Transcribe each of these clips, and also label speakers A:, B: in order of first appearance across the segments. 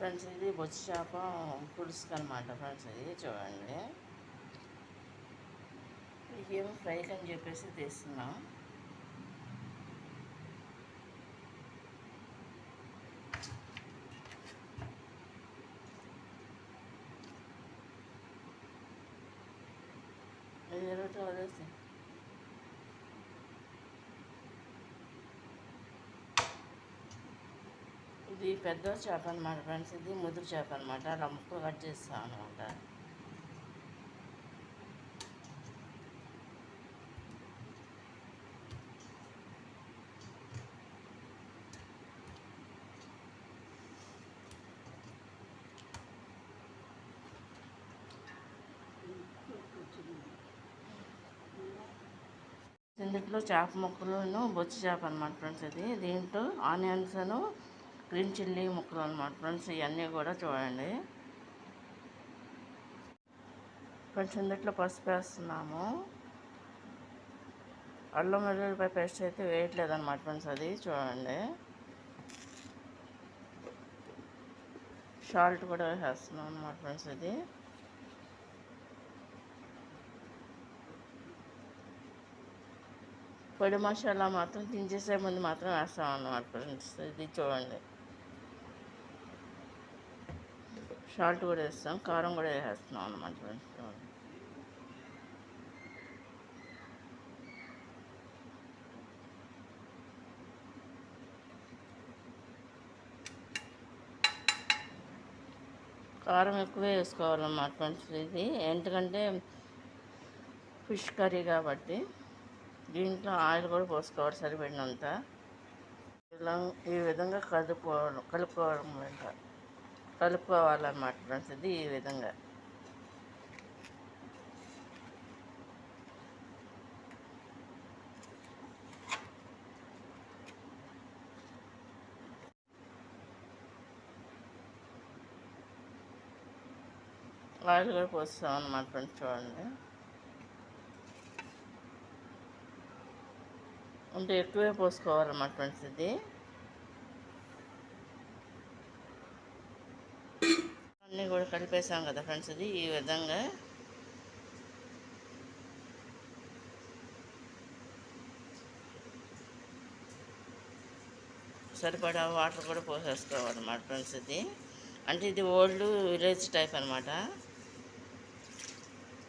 A: Friends ఇది బొచ్చు చేప పులుసు అనమాట. ఫ్రెండ్స్ ఇది చూడండి, ఇవేమో ఫ్రైకి అని చెప్పేసి తీస్తున్నాం. వదిలేసి ఇది పెద్ద చేప అనమాట. ఫ్రెండ్స్ ఇది ముదురు చేప అనమాట. అలా ముక్కలు కట్ చేస్తాం అనమాట. ఇందులో చేప ముక్కలను బొచ్చు చేప అనమాట. ఫ్రెండ్స్ ఇది దీంట్లో ఆనియన్స్ గ్రీన్ చిల్లీ ముక్కలు అనమాట. ఫ్రెండ్స్ ఇవన్నీ కూడా చూడండి. ఫ్రెండ్స్ ఇందులో పసుపు వేస్తున్నాము. అల్లం వెల్లుల్లిపాయ పేస్ట్ అయితే వేయట్లేదు అనమాట. ఫ్రెండ్స్ అది చూడండి. సాల్ట్ కూడా వేసేస్తున్నాం అనమాట. ఫ్రెండ్స్ ఇది పొడి మసాలా మాత్రం దించేసే ముందు మాత్రం వేస్తాం అన్నమాట. ఫ్రెండ్స్ ఇది చూడండి. సాల్ట్ కూడా వేస్తాం, కారం కూడా వేసేస్తున్నాం అన్నమాట. ఫ్రెండ్స్ చూడండి. కారం ఎక్కువే వేసుకోవాలన్నమాట. ఫ్రెండ్స్ ఇది ఎందుకంటే ఫిష్ కర్రీ కాబట్టి దీంట్లో ఆయిల్ కూడా పోసుకోవాలి సరిపడినంత. ఇలా ఈ విధంగా కలుపుకోవాలన్నమాట. ఫ్రెండ్స్ ఇది ఈ విధంగా ఆయిల్ కూడా పోస్తాం అన్నమాట. ఫ్రెండ్స్ చూడండి. అంటే ఎక్కువే పోసుకోవాలన్నమాట. ఫ్రెండ్స్ ఇది అన్నీ కూడా కలిపేసాం కదా ఫ్రెండ్స్. ఇది ఈ విధంగా సరిపడా వాటర్ కూడా పోసేసుకోవాలన్నమాట. ఫ్రెండ్స్ ఇది అంటే ఇది ఓల్డ్ విలేజ్ టైప్ అనమాట.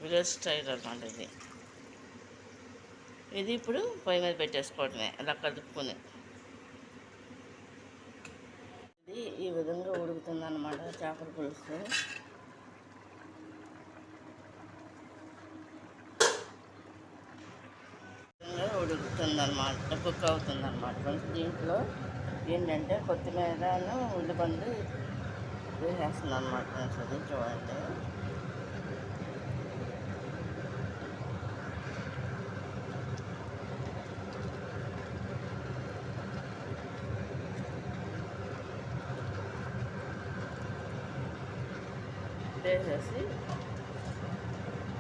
A: విలేజ్ స్టైల్ అనమాట ఇది. ఇది ఇప్పుడు పొయ్యి మీద పెట్టేసుకోవడమే అలా కలుపుకొని. ఇది ఈ విధంగా ఉడుకుతుంది అన్నమాట. చేపల పులుసు ఉడుకుతుంది అన్నమాట, కుక్ అవుతుంది అన్నమాట. దీంట్లో ఏంటంటే కొత్తిమీరను ఉల్లిపండు వేసేస్తుంది అన్నమాట. ఫ్రెండ్స్ అది చూడండి. వేసేసి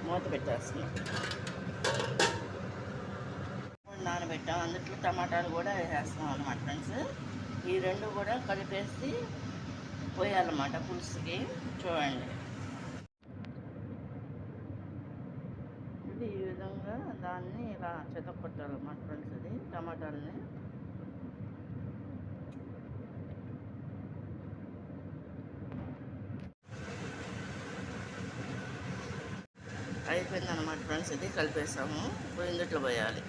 A: మూత పెట్టేస్తున్నాం. నానబెట్టాం, అందులో టమాటాలు కూడా వేసేస్తాం అన్నమాట. ఫ్రెండ్స్ ఈ రెండు కూడా కలిపేసి పోయాలన్నమాట పులుసుకి. చూడండి ఇది ఈ విధంగా దాన్ని ఇలా చెతకొట్టాలన్నమాట. ఫ్రెండ్స్ ఇది టమాటాలని అయిపోయింది అన్నమాట. ఫ్రెండ్స్ ఇది కలిపేసాము. ఇప్పుడు ఇందుట్లో పోయాలి.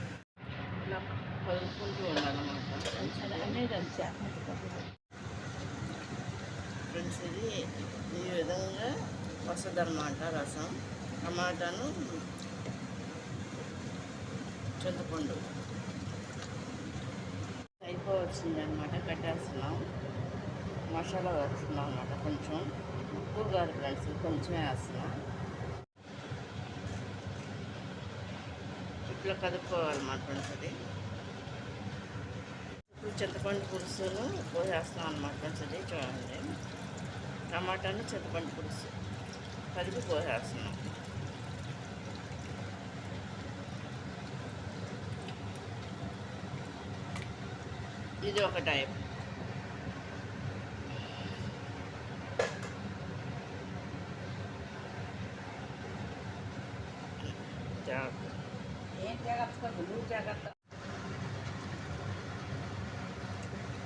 A: ఇలా కలుపుకుంటూ ఉండాలన్నమాట. ఫ్రెండ్స్ ఇది ఈ విధంగా వస్తుంది అన్నమాట. రసం టమాటాను చింతపండు అయిపోవచ్చింది అనమాట. కట్టేస్తున్నాం. మసాలా వేస్తున్నాం అన్నమాట. కొంచెం ఉప్పు కాదు ఫ్రెండ్స్, కొంచెం వేస్తున్నాం. ఇట్లా కలుపుకోవాలన్నమాట. ఫ్రెండ్స్ అది ఇప్పుడు చింతపండు పులుసును పోసేస్తాం అన్నమాట. ఫ్రెండ్స్ అది చూడండి. టమాటాను చింతపండు పులుసు కలిపి పోసేస్తున్నాం. ఇది ఒక టైప్.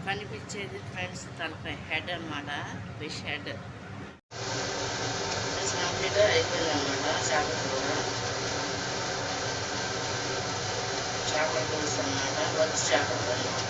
A: కనిపించేది ఫ్రెండ్స్ తలకాయ హెడ్ అనమాట, ఫిష్ హెడ్. కంప్లీట్గా అయిపోయింది అనమాట. చేపల పులుసు అనమాట, వచ్చి చేపల పులుసు.